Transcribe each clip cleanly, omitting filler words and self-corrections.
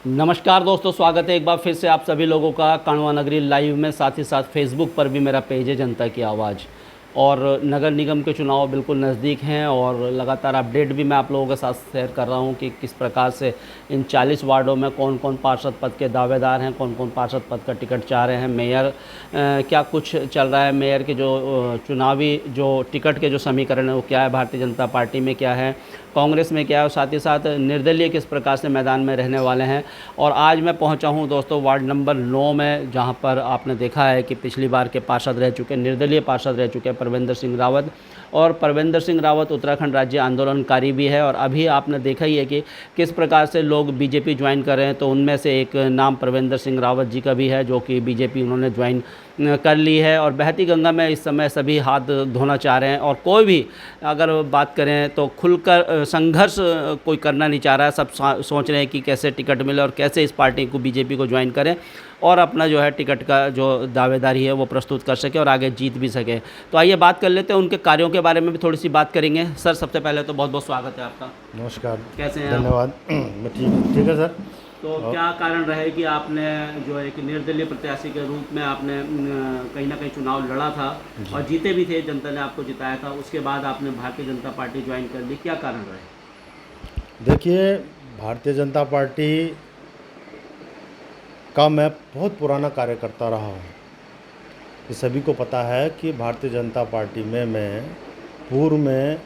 नमस्कार दोस्तों, स्वागत है एक बार फिर से आप सभी लोगों का कांडवा नगरी लाइव में। साथ ही साथ फेसबुक पर भी मेरा पेज है जनता की आवाज़। और नगर निगम के चुनाव बिल्कुल नज़दीक हैं और लगातार अपडेट भी मैं आप लोगों के साथ शेयर कर रहा हूं कि किस प्रकार से इन 40 वार्डों में कौन कौन पार्षद पद के दावेदार हैं, कौन कौन पार्षद पद का टिकट चाह रहे हैं, मेयर क्या कुछ चल रहा है, मेयर के जो चुनावी जो टिकट के जो समीकरण है वो क्या है, भारतीय जनता पार्टी में क्या है, कांग्रेस में क्या है, और साथ ही साथ निर्दलीय किस प्रकार से मैदान में रहने वाले हैं। और आज मैं पहुंचा हूं दोस्तों वार्ड नंबर 9 में, जहां पर आपने देखा है कि पिछली बार के पार्षद रह चुके, निर्दलीय पार्षद रह चुके परविंदर सिंह रावत। और परविंदर सिंह रावत उत्तराखंड राज्य आंदोलनकारी भी है। और अभी आपने देखा ही है कि किस प्रकार से लोग बीजेपी ज्वाइन कर रहे हैं, तो उनमें से एक नाम परविंदर सिंह रावत जी का भी है, जो कि बीजेपी उन्होंने ज्वाइन कर ली है। और बहती गंगा में इस समय सभी हाथ धोना चाह रहे हैं। और कोई भी अगर बात करें तो खुलकर संघर्ष कोई करना नहीं चाह रहा है। सब सोच रहे हैं कि कैसे टिकट मिले और कैसे इस पार्टी को, बीजेपी को ज्वाइन करें और अपना जो है टिकट का जो दावेदारी है वो प्रस्तुत कर सके और आगे जीत भी सके। तो आइए बात कर लेते हैं उनके कार्यों के बारे में भी थोड़ी सी बात करेंगे। सर, सबसे पहले तो बहुत बहुत स्वागत है आपका। नमस्कार। कैसे हैं आप? धन्यवाद। मैं ठीक है सर। तो क्या कारण रहे कि आपने जो एक निर्दलीय प्रत्याशी के रूप में आपने कहीं ना कहीं चुनाव लड़ा था और जीते भी थे, जनता ने आपको जिताया था, उसके बाद आपने भारतीय जनता पार्टी ज्वाइन कर ली, क्या कारण रहे? देखिए, भारतीय जनता पार्टी का मैं बहुत पुराना कार्यकर्ता रहा हूँ। ये सभी को पता है कि भारतीय जनता पार्टी में मैं पूर्व में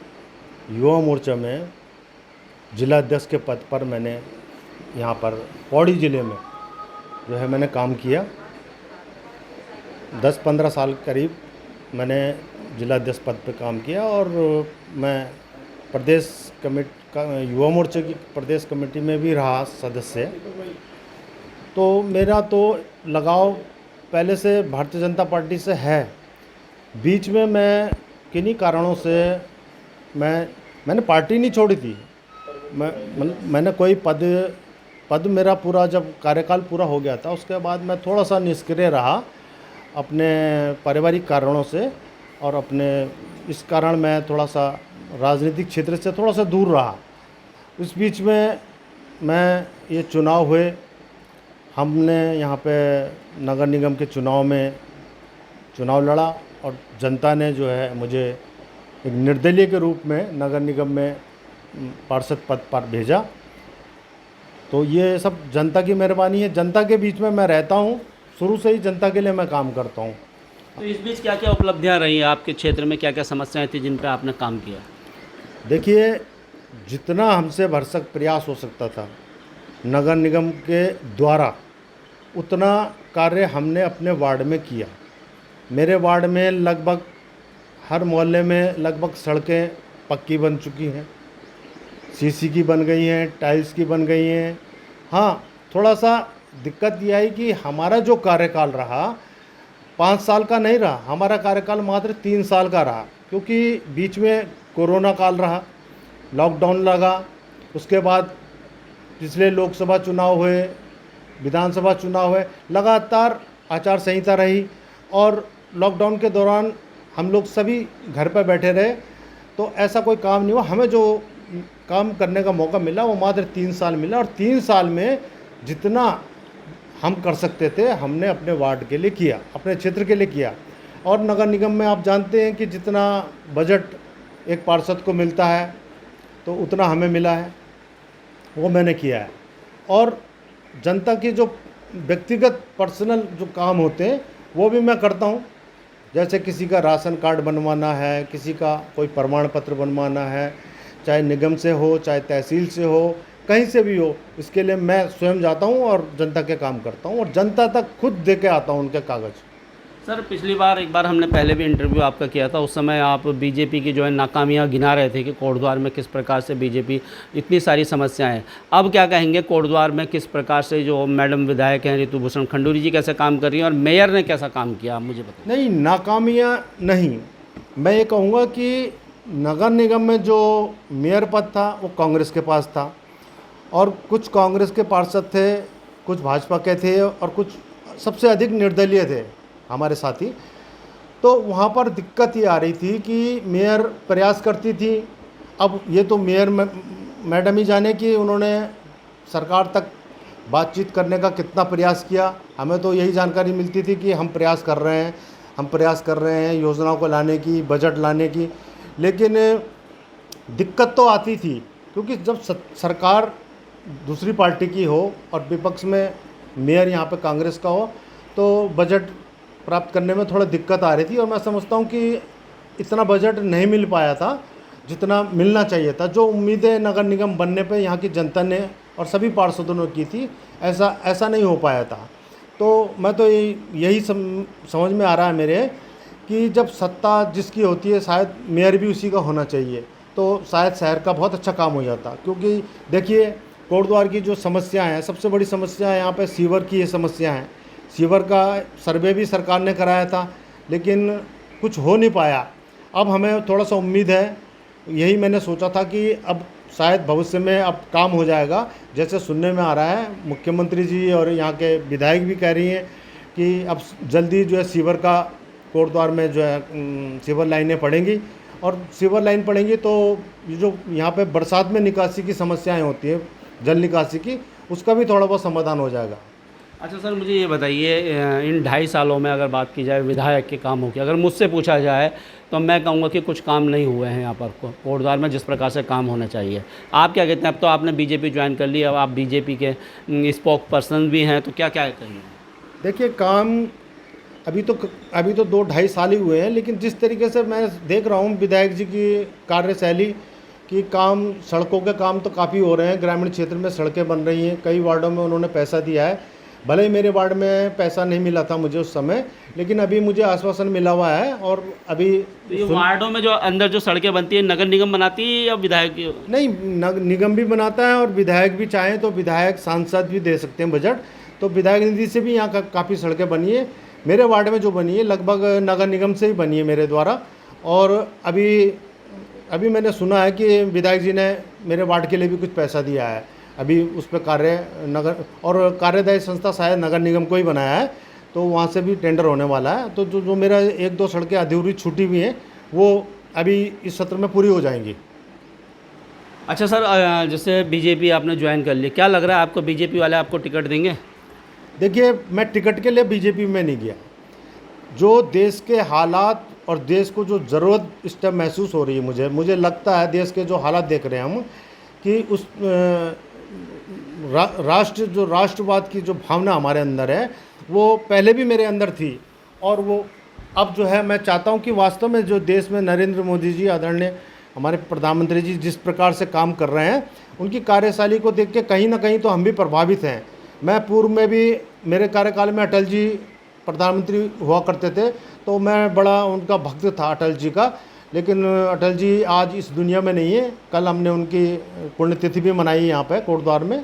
युवा मोर्चा में जिला अध्यक्ष के पद पर मैंने यहाँ पर पौड़ी ज़िले में जो है मैंने काम किया। 10-15 साल करीब मैंने जिला अध्यक्ष पद पर काम किया और मैं प्रदेश कमेटी युवा मोर्चे की प्रदेश कमेटी में भी रहा सदस्य। तो मेरा तो लगाव पहले से भारतीय जनता पार्टी से है। बीच में मैं किन्हीं कारणों से मैंने पार्टी नहीं छोड़ी थी। मैंने कोई पद मेरा पूरा जब कार्यकाल पूरा हो गया था, उसके बाद मैं थोड़ा सा निष्क्रिय रहा अपने पारिवारिक कारणों से। और अपने इस कारण मैं थोड़ा सा राजनीतिक क्षेत्र से थोड़ा सा दूर रहा। इस बीच में मैं ये चुनाव हुए, हमने यहाँ पे नगर निगम के चुनाव में चुनाव लड़ा और जनता ने जो है मुझे एक निर्दलीय के रूप में नगर निगम में पार्षद पद पर भेजा। तो ये सब जनता की मेहरबानी है। जनता के बीच में मैं रहता हूँ, शुरू से ही जनता के लिए मैं काम करता हूँ। तो इस बीच क्या क्या उपलब्धियां रही हैं आपके क्षेत्र में, क्या क्या समस्याएं थी जिन पर आपने काम किया? देखिए, जितना हमसे भरसक प्रयास हो सकता था नगर निगम के द्वारा, उतना कार्य हमने अपने वार्ड में किया। मेरे वार्ड में लगभग हर मोहल्ले में लगभग सड़कें पक्की बन चुकी हैं, सीसी की बन गई हैं, टाइल्स की बन गई हैं। हाँ, थोड़ा सा दिक्कत यह आई कि हमारा जो कार्यकाल रहा 5 साल का नहीं रहा, हमारा कार्यकाल मात्र 3 साल का रहा, क्योंकि बीच में कोरोना काल रहा, लॉकडाउन लगा। उसके बाद पिछले लोकसभा चुनाव हुए, विधानसभा चुनाव हुए, लगातार आचार संहिता रही और लॉकडाउन के दौरान हम लोग सभी घर पर बैठे रहे। तो ऐसा कोई काम नहीं हुआ। हमें जो काम करने का मौका मिला वो मात्र 3 साल मिला और 3 साल में जितना हम कर सकते थे हमने अपने वार्ड के लिए किया, अपने क्षेत्र के लिए किया। और नगर निगम में आप जानते हैं कि जितना बजट एक पार्षद को मिलता है तो उतना हमें मिला है, वो मैंने किया है। और जनता की जो व्यक्तिगत पर्सनल जो काम होते हैं वो भी मैं करता हूँ। जैसे किसी का राशन कार्ड बनवाना है, किसी का कोई प्रमाण पत्र बनवाना है, चाहे निगम से हो, चाहे तहसील से हो, कहीं से भी हो, इसके लिए मैं स्वयं जाता हूँ और जनता के काम करता हूँ और जनता तक खुद दे के आता हूँ उनके कागज़। सर, पिछली बार एक बार हमने पहले भी इंटरव्यू आपका किया था, उस समय आप बीजेपी की जो है नाकामियाँ गिना रहे थे कि कोटद्वार में किस प्रकार से बीजेपी इतनी सारी समस्याएं। अब क्या कहेंगे, कोटद्वार में किस प्रकार से जो मैडम विधायक हैं ऋतु भूषण खंडूरी जी कैसे काम कर रही हैं और मेयर ने कैसा काम किया, आप मुझे बताइए। नहीं, नाकामियाँ नहीं, मैं ये कहूँगा कि नगर निगम में जो मेयर पद था वो कांग्रेस के पास था और कुछ कांग्रेस के पार्षद थे, कुछ भाजपा के थे और कुछ सबसे अधिक निर्दलीय थे हमारे साथी। तो वहाँ पर दिक्कत ये आ रही थी कि मेयर प्रयास करती थी। अब ये तो मेयर मैडम ही जाने कि उन्होंने सरकार तक बातचीत करने का कितना प्रयास किया। हमें तो यही जानकारी मिलती थी कि हम प्रयास कर रहे हैं, हम प्रयास कर रहे हैं योजनाओं को लाने की, बजट लाने की, लेकिन दिक्कत तो आती थी, क्योंकि जब सरकार दूसरी पार्टी की हो और विपक्ष में मेयर यहाँ पे कांग्रेस का हो, तो बजट प्राप्त करने में थोड़ा दिक्कत आ रही थी। और मैं समझता हूँ कि इतना बजट नहीं मिल पाया था जितना मिलना चाहिए था। जो उम्मीदें नगर निगम बनने पे यहाँ की जनता ने और सभी पार्षदों ने की थी, ऐसा नहीं हो पाया था। तो मैं तो यही समझ में आ रहा है मेरे कि जब सत्ता जिसकी होती है, शायद मेयर भी उसी का होना चाहिए, तो शायद शहर का बहुत अच्छा काम हो जाता। क्योंकि देखिए, कोटद्वार की जो समस्या है, सबसे बड़ी समस्या है यहाँ पे सीवर की ये समस्या है। सीवर का सर्वे भी सरकार ने कराया था, लेकिन कुछ हो नहीं पाया। अब हमें थोड़ा सा उम्मीद है, यही मैंने सोचा था कि अब शायद भविष्य में अब काम हो जाएगा। जैसे सुनने में आ रहा है, मुख्यमंत्री जी और यहाँ के विधायक भी कह रही हैं कि अब जल्दी जो है सीवर का कोटद्वार में जो है सीवर लाइनें पड़ेंगी, और सीवर लाइन पड़ेंगी तो जो यहाँ पे बरसात में निकासी की समस्याएं होती है, जल निकासी की, उसका भी थोड़ा बहुत समाधान हो जाएगा। अच्छा सर, मुझे ये बताइए, इन 2.5 सालों में अगर बात की जाए विधायक के कामों की, अगर मुझसे पूछा जाए तो मैं कहूँगा कि कुछ काम नहीं हुए हैं यहाँ पर कोटद्वार में जिस प्रकार से काम होना चाहिए। आप क्या कहते हैं? अब तो आपने बीजेपी ज्वाइन कर ली, अब आप बीजेपी के स्पोक पर्सन भी हैं, तो क्या क्या कहेंगे? देखिए, काम अभी तो 2-2.5 साल ही हुए हैं, लेकिन जिस तरीके से मैं देख रहा हूँ विधायक जी की कार्यशैली कि काम, सड़कों के काम तो काफ़ी हो रहे हैं। ग्रामीण क्षेत्र में सड़कें बन रही हैं, कई वार्डों में उन्होंने पैसा दिया है। भले ही मेरे वार्ड में पैसा नहीं मिला था मुझे उस समय, लेकिन अभी मुझे आश्वासन मिला हुआ है। और अभी तो ये वार्डों में जो अंदर जो सड़कें बनती है, नगर निगम बनाती है या विधायक? नहीं, निगम भी बनाता है, और विधायक भी चाहें तो विधायक सांसद भी दे सकते हैं बजट। तो विधायक निधि से भी यहाँ काफ़ी सड़कें बनी है। मेरे वार्ड में जो बनी है लगभग नगर निगम से ही बनी है मेरे द्वारा। और अभी मैंने सुना है कि विधायक जी ने मेरे वार्ड के लिए भी कुछ पैसा दिया है। अभी उस पर कार्यदायी संस्था शायद नगर निगम को ही बनाया है, तो वहाँ से भी टेंडर होने वाला है। तो जो मेरा 1-2 सड़कें अधूरी छूटी हुई हैं, वो अभी इस सत्र में पूरी हो जाएंगी। अच्छा सर, जैसे बीजेपी आपने ज्वाइन कर ली, क्या लग रहा है आपको, बीजेपी वाले आपको टिकट देंगे? देखिए, मैं टिकट के लिए बीजेपी में नहीं गया। जो देश के हालात और देश को जो ज़रूरत इस टाइम महसूस हो रही है, मुझे लगता है देश के जो हालात देख रहे हैं हम, कि उस राष्ट्रवाद की जो भावना हमारे अंदर है, वो पहले भी मेरे अंदर थी, और वो अब जो है, मैं चाहता हूँ कि वास्तव में जो देश में नरेंद्र मोदी जी, आदरणीय हमारे प्रधानमंत्री जी जिस प्रकार से काम कर रहे हैं, उनकी कार्यशैली को देख के कहीं ना कहीं तो हम भी प्रभावित हैं। मैं पूर्व में भी, मेरे कार्यकाल में अटल जी प्रधानमंत्री हुआ करते थे, तो मैं बड़ा उनका भक्त था अटल जी का। लेकिन अटल जी आज इस दुनिया में नहीं है। कल हमने उनकी पुण्यतिथि भी मनाई यहाँ पे कोटद्वार में।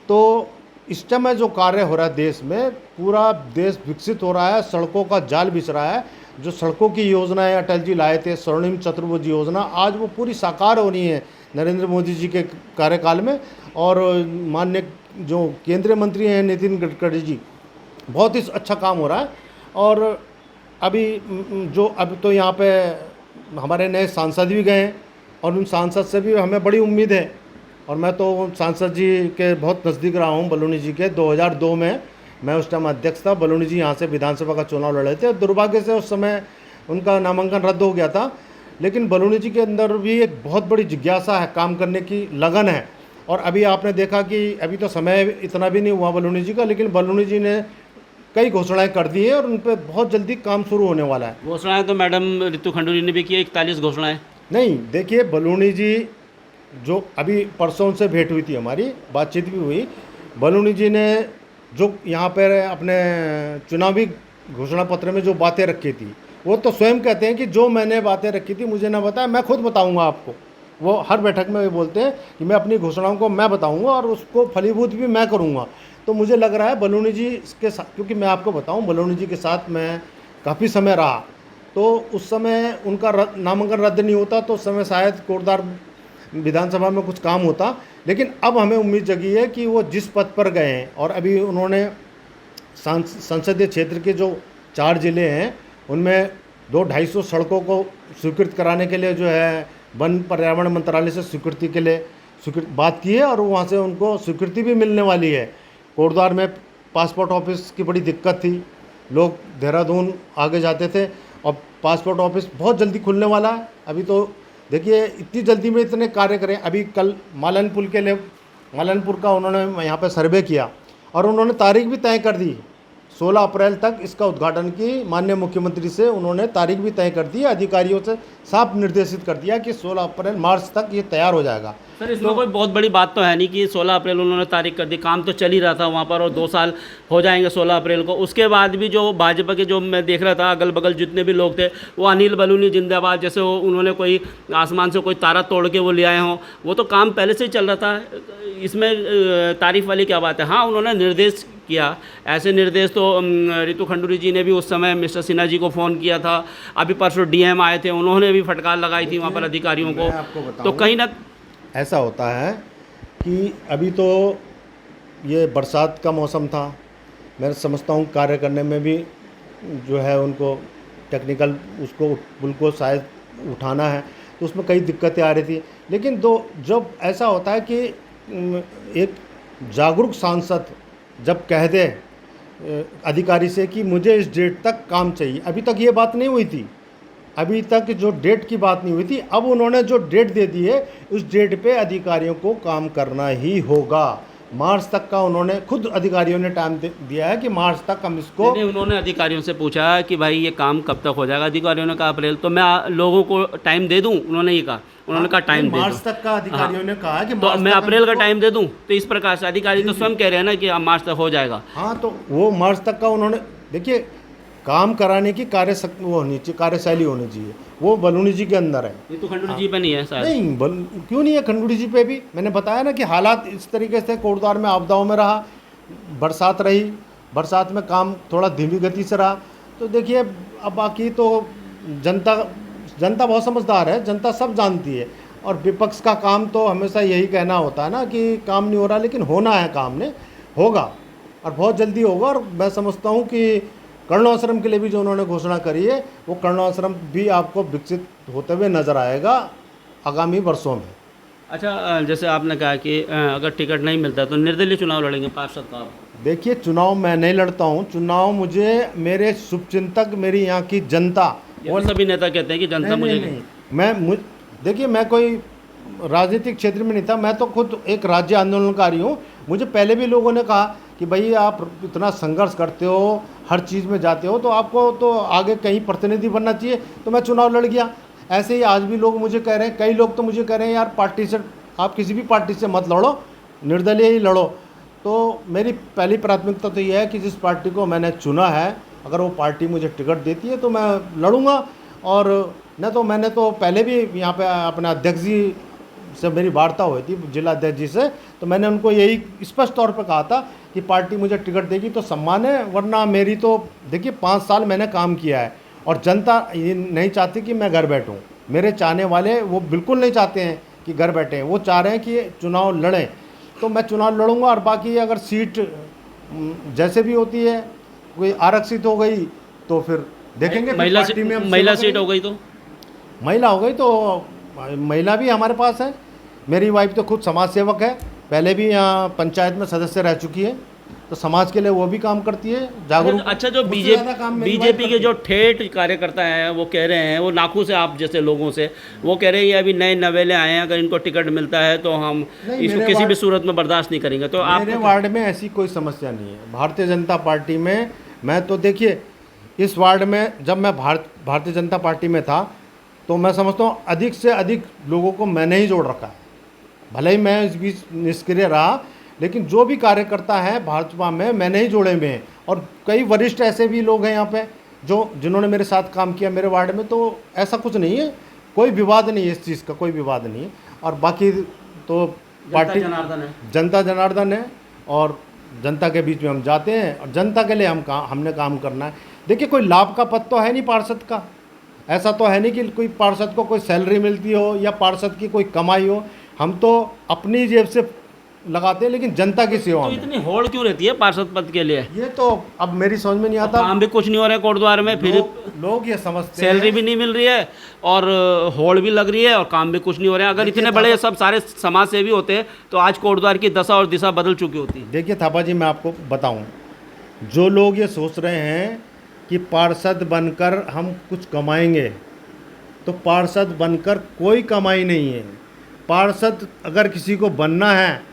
तो इस समय जो कार्य हो रहा है देश में, पूरा देश विकसित हो रहा है, सड़कों का जाल बिछ रहा है। जो सड़कों की योजनाएं अटल जी लाए थे, स्वर्णिम चतुर्भुज योजना, आज वो पूरी साकार हो रही है नरेंद्र मोदी जी के कार्यकाल में। और माननीय जो केंद्रीय मंत्री हैं नितिन गडकरी जी, बहुत ही अच्छा काम हो रहा है। और अब तो यहाँ पे हमारे नए सांसद भी गए हैं, और उन सांसद से भी हमें बड़ी उम्मीद है। और मैं तो सांसद जी के बहुत नज़दीक रहा हूँ, बलूनी जी के। 2002 में मैं उस टाइम अध्यक्ष था। बलूनी जी यहाँ से विधानसभा का चुनाव लड़े थे, और दुर्भाग्य से उस समय उनका नामांकन रद्द हो गया था। लेकिन बलूनी जी के अंदर भी एक बहुत बड़ी जिज्ञासा है, काम करने की लगन है। और अभी आपने देखा कि अभी तो समय इतना भी नहीं हुआ बलूनी जी का, लेकिन बलूनी जी ने कई घोषणाएं कर दी है, और उन पर बहुत जल्दी काम शुरू होने वाला है। घोषणाएं तो मैडम रितु खंडूरी ने भी की, 41 घोषणाएं। नहीं, देखिए, बलूनी जी जो अभी परसों से भेंट हुई थी, हमारी बातचीत भी हुई। बलूनी जी ने जो यहाँ पर अपने चुनावी घोषणा पत्र में जो बातें रखी थी, वो तो स्वयं कहते हैं कि जो मैंने बातें रखी थी मुझे ना बताया, मैं खुद बताऊंगा आपको। वो हर बैठक में ये बोलते हैं कि मैं अपनी घोषणाओं को मैं बताऊंगा, और उसको फलीभूत भी मैं करूंगा। तो मुझे लग रहा है बलूनी जी के साथ, क्योंकि मैं आपको बताऊं, बलूनी जी के साथ मैं काफ़ी समय रहा, तो उस समय उनका नामांकन रद्द नहीं होता, तो उस समय शायद कोटद्वार विधानसभा में कुछ काम होता। लेकिन अब हमें उम्मीद जगी है कि वो जिस पद पर गए हैं, और अभी उन्होंने संसदीय क्षेत्र के जो 4 ज़िले हैं, उनमें 200-250 सड़कों को स्वीकृत कराने के लिए जो है वन पर्यावरण मंत्रालय से स्वीकृति के लिए बात की है, और वहाँ से उनको स्वीकृति भी मिलने वाली है। कोटद्वार में पासपोर्ट ऑफिस की बड़ी दिक्कत थी, लोग देहरादून आगे जाते थे और पासपोर्ट ऑफिस बहुत जल्दी खुलने वाला है। अभी तो देखिए इतनी जल्दी में इतने कार्य करें। अभी कल मालनपुर का उन्होंने यहाँ पे सर्वे किया और उन्होंने तारीख भी तय कर दी, 16 अप्रैल तक इसका उद्घाटन की माननीय मुख्यमंत्री से उन्होंने तारीख भी तय कर दी। अधिकारियों से साफ निर्देशित कर दिया कि 16 अप्रैल मार्च तक ये तैयार हो जाएगा। सर इसमें कोई बहुत बड़ी बात तो है नहीं कि 16 अप्रैल उन्होंने तारीख कर दी, काम तो चल ही रहा था वहाँ पर और 2 साल हो जाएंगे 16 अप्रैल को। उसके बाद भी जो भाजपा के जो मैं देख रहा था अगल बगल जितने भी लोग थे वो अनिल बलूनी जिंदाबाद, जैसे वो उन्होंने कोई आसमान से कोई तारा तोड़ के वो ले आए हों, वो तो काम पहले से ही चल रहा था। इसमें तारीफ वाली क्या बात है। हाँ उन्होंने निर्देश किया, ऐसे निर्देश तो रितु खंडूरी जी ने भी उस समय मिस्टर सिन्हा जी को फ़ोन किया था। अभी परसों डीएम आए थे, उन्होंने भी फटकार लगाई थी वहाँ पर अधिकारियों मैं आपको को। बताऊं, तो कहीं ना ऐसा होता है कि अभी तो ये बरसात का मौसम था, मैं समझता हूँ कार्य करने में भी जो है उनको टेक्निकल उसको पुल को शायद उठाना है तो उसमें कई दिक्कतें आ रही थी। लेकिन जब ऐसा होता है कि एक जागरूक सांसद जब कह दे अधिकारी से कि मुझे इस डेट तक काम चाहिए, अभी तक ये बात नहीं हुई थी, अभी तक जो डेट की बात नहीं हुई थी, अब उन्होंने जो डेट दे दी है उस डेट पे अधिकारियों को काम करना ही होगा। मार्च तक का उन्होंने खुद अधिकारियों ने टाइम दिया है कि मार्च तक हम इसको नहीं, उन्होंने अधिकारियों से पूछा कि भाई ये काम कब तक हो जाएगा। अधिकारियों ने कहा अप्रैल, तो मैं लोगों को टाइम दे दूं, उन्होंने ये कहा, उन्होंने कहा टाइम दे मार्च दूं। तक का अधिकारियों ने कहा कि तो मार्च मैं तक अप्रैल का हमको- टाइम दे दूं, तो इस प्रकार से अधिकारी तो स्वयं कह रहे हैं ना कि मार्च तक हो जाएगा। हाँ तो वो मार्च तक का उन्होंने देखिए काम कराने की वो होनी चाहिए, कार्यशैली होनी चाहिए, वो बलूनी जी के अंदर है। ये तो खंडूरी जी पे नहीं है शायद। नहीं क्यों नहीं है खंडूरी जी पे भी। मैंने बताया ना कि हालात इस तरीके से कोटद्वार में आपदाओं में रहा, बरसात रही, बरसात में काम थोड़ा धीमी गति से रहा। तो देखिए अब बाकी तो जनता बहुत समझदार है, जनता सब जानती है और विपक्ष का काम तो हमेशा यही कहना होता है ना कि काम नहीं हो रहा, लेकिन होना है, काम ने होगा और बहुत जल्दी होगा। और मैं समझता हूँ कि कर्णाश्रम के लिए भी जो उन्होंने घोषणा करी है वो कर्णाश्रम भी आपको विकसित होते हुए नजर आएगा आगामी वर्षों में। अच्छा जैसे आपने कहा कि अगर टिकट नहीं मिलता तो निर्दलीय चुनाव लड़ेंगे पार्षद का आप? देखिए चुनाव मैं नहीं लड़ता हूँ, चुनाव मुझे मेरे शुभचिंतक, मेरी यहाँ की जनता, और सभी नेता कहते हैं कि जनता मुझे मैं देखिए मैं कोई राजनीतिक क्षेत्र में नहीं था, मैं तो खुद एक राज्य आंदोलनकारी हूँ। मुझे पहले भी लोगों ने कहा कि भाई आप इतना संघर्ष करते हो, हर चीज़ में जाते हो, तो आपको तो आगे कहीं प्रतिनिधि बनना चाहिए, तो मैं चुनाव लड़ गया। ऐसे ही आज भी लोग मुझे कह रहे हैं, कई लोग तो मुझे कह रहे हैं यार पार्टी से, आप किसी भी पार्टी से मत लड़ो, निर्दलीय ही लड़ो। तो मेरी पहली प्राथमिकता तो ये है कि जिस पार्टी को मैंने चुना है, अगर वो पार्टी मुझे टिकट देती है तो मैं लड़ूंगा। और न तो मैंने तो पहले भी यहाँ पे अपने अध्यक्ष जी से मेरी वार्ता हुई थी, जिला अध्यक्ष जी से, तो मैंने उनको यही स्पष्ट तौर पे कहा था कि पार्टी मुझे टिकट देगी तो सम्मान है, वरना मेरी तो देखिए 5 साल मैंने काम किया है और जनता ये नहीं चाहती कि मैं घर बैठूं। मेरे चाहने वाले वो बिल्कुल नहीं चाहते हैं कि घर बैठें, वो चाह रहे हैं कि चुनाव लड़ें। तो मैं चुनाव लड़ूंगा और बाकी अगर सीट जैसे भी होती है, कोई आरक्षित हो गई तो फिर देखेंगे। महिला सीट हो गई तो महिला हो गई तो महिला भी हमारे पास है। मेरी वाइफ तो खुद समाज सेवक है, पहले भी यहाँ पंचायत में सदस्य रह चुकी है, तो समाज के लिए वो भी काम करती है, जागरूक। अच्छा जो बीजेपी के जो ठेठ कार्यकर्ता हैं वो कह रहे हैं, वो नाखुश है आप जैसे लोगों से, वो कह रहे हैं ये अभी नए नवेले आए हैं, अगर इनको टिकट मिलता है तो हम इसको किसी भी सूरत में बर्दाश्त नहीं करेंगे। तो आप मेरे वार्ड में ऐसी कोई समस्या नहीं है। भारतीय जनता पार्टी में मैं तो देखिए इस वार्ड में जब मैं भारतीय जनता पार्टी में था तो मैं समझता हूँ अधिक से अधिक लोगों को मैंने ही जोड़ रखा है। भले ही मैं इस बीच निष्क्रिय रहा, लेकिन जो भी कार्यकर्ता हैं भाजपा में मैंने ही जोड़े हुए हैं। और कई वरिष्ठ ऐसे भी लोग हैं यहाँ पे जिन्होंने मेरे साथ काम किया मेरे वार्ड में, तो ऐसा कुछ नहीं है, कोई विवाद नहीं है, इस चीज़ का कोई विवाद नहीं है। और बाकी तो पार्टी जनता जनार्दन है और जनता के बीच में हम जाते हैं और जनता के लिए हमने काम करना है। देखिए कोई लाभ का पद तो है नहीं पार्षद का, ऐसा तो है नहीं कि कोई पार्षद को कोई सैलरी मिलती हो या पार्षद की कोई कमाई हो। हम तो अपनी जेब से लगाते हैं, लेकिन जनता की सेवा तो में। इतनी होड़ क्यों रहती है पार्षद पद के लिए? ये तो अब मेरी समझ में नहीं आता। काम भी कुछ नहीं हो रहा है कोटद्वार में, फिर लोग ये समझते सैलरी हैं भी नहीं मिल रही है और होड़ भी लग रही है और काम भी कुछ नहीं हो रहा है। अगर देखिए इतने बड़े सब सारे समाज सेवी होते तो आज कोटद्वार की दशा और दिशा बदल चुकी होती। देखिए थापा जी, मैं आपको बताऊं, जो लोग ये सोच रहे हैं कि पार्षद बनकर हम कुछ कमाएंगे, तो पार्षद बनकर कोई कमाई नहीं है। पार्षद अगर किसी को बनना है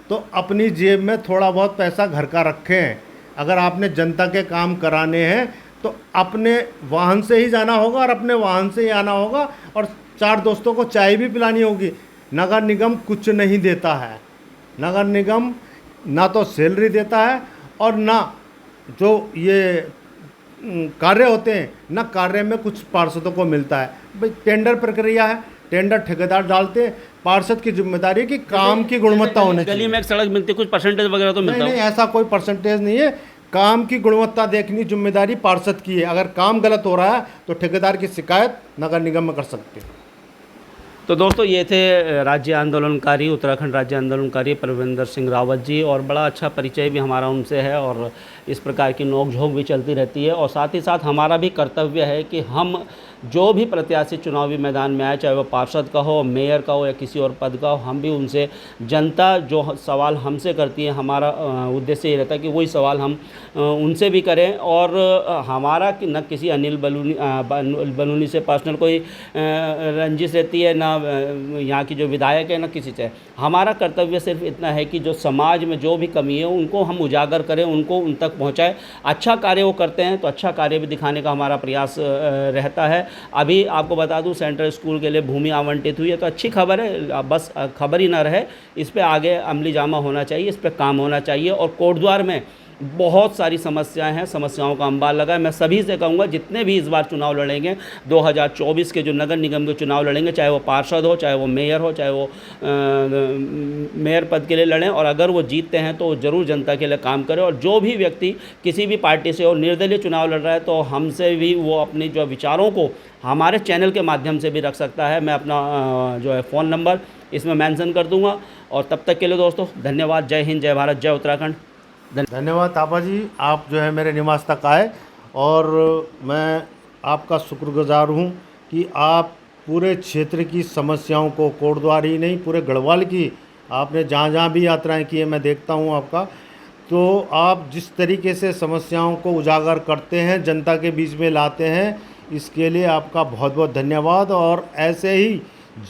तो अपनी जेब में थोड़ा बहुत पैसा घर का रखें। अगर आपने जनता के काम कराने हैं तो अपने वाहन से ही जाना होगा और अपने वाहन से ही आना होगा और 4 दोस्तों को चाय भी पिलानी होगी। नगर निगम कुछ नहीं देता है। नगर निगम ना तो सैलरी देता है और ना जो ये कार्य होते हैं, ना कार्य में कुछ पार्षदों को मिलता है। भाई टेंडर प्रक्रिया है, टेंडर ठेकेदार डालते हैं। पार्षद की जिम्मेदारी है कि काम की गुणवत्ता होनी चाहिए। गली में एक सड़क मिलती है, कुछ परसेंटेज वगैरह तो मिलता नहीं, है? ऐसा कोई परसेंटेज नहीं है। काम की गुणवत्ता देखनी जिम्मेदारी पार्षद की है। अगर काम गलत हो रहा है तो ठेकेदार की शिकायत नगर निगम में कर सकते हैं। तो दोस्तों, ये थे राज्य आंदोलनकारी, उत्तराखंड राज्य आंदोलनकारी परविंदर सिंह रावत जी, और बड़ा अच्छा परिचय भी हमारा उनसे है और इस प्रकार की नोक-झोंक भी चलती रहती है। और साथ ही साथ हमारा भी कर्तव्य है कि हम जो भी प्रत्याशी चुनावी मैदान में आए, चाहे वो पार्षद का हो, मेयर का हो या किसी और पद का हो, हम भी उनसे, जनता जो सवाल हमसे करती है, हमारा उद्देश्य ये रहता है कि वही सवाल हम उनसे भी करें। और हमारा न किसी अनिल बलूनी से पर्सनल कोई रंजिश रहती है, ना यहाँ की जो विधायक है, ना किसी से। हमारा कर्तव्य सिर्फ इतना है कि जो समाज में जो भी कमी है उनको हम उजागर करें, उनको उन तक पहुँचाएँ। अच्छा कार्य वो करते हैं तो अच्छा कार्य भी दिखाने का हमारा प्रयास रहता है। अभी आपको बता दूं, सेंट्रल स्कूल के लिए भूमि आवंटित हुई है, तो अच्छी खबर है। बस खबर ही ना रहे, इस पे आगे अमली जामा होना चाहिए, इस पे काम होना चाहिए। और कोटद्वार में बहुत सारी समस्याएं हैं, समस्याओं का अंबार लगा है। मैं सभी से कहूँगा, जितने भी इस बार चुनाव लड़ेंगे, 2024 के जो नगर निगम के चुनाव लड़ेंगे, चाहे वो पार्षद हो, चाहे वो मेयर हो, चाहे वो मेयर पद के लिए लड़ें, और अगर वो जीतते हैं तो ज़रूर जनता के लिए काम करें। और जो भी व्यक्ति किसी भी पार्टी से और निर्दलीय चुनाव लड़ रहा है, तो हमसे भी वो अपनी जो विचारों को हमारे चैनल के माध्यम से भी रख सकता है। मैं अपना जो है फ़ोन नंबर इसमें मेंशन कर दूंगा। और तब तक के लिए दोस्तों, धन्यवाद। जय हिंद, जय भारत, जय उत्तराखंड। धन्यवाद थापा जी, आप जो है मेरे निवास तक आए और मैं आपका शुक्रगुजार हूँ कि आप पूरे क्षेत्र की समस्याओं को, कोटद्वार ही नहीं पूरे गढ़वाल की, आपने जहाँ जहाँ भी यात्राएं की है मैं देखता हूँ आपका, तो आप जिस तरीके से समस्याओं को उजागर करते हैं, जनता के बीच में लाते हैं, इसके लिए आपका बहुत बहुत धन्यवाद। और ऐसे ही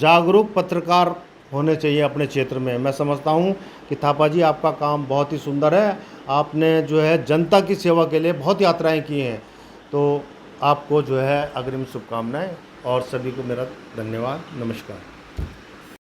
जागरूक पत्रकार होने चाहिए अपने क्षेत्र में। मैं समझता हूँ कि थापा जी आपका काम बहुत ही सुंदर है। आपने जो है जनता की सेवा के लिए बहुत यात्राएं की हैं, तो आपको जो है अग्रिम शुभकामनाएं और सभी को मेरा धन्यवाद। नमस्कार।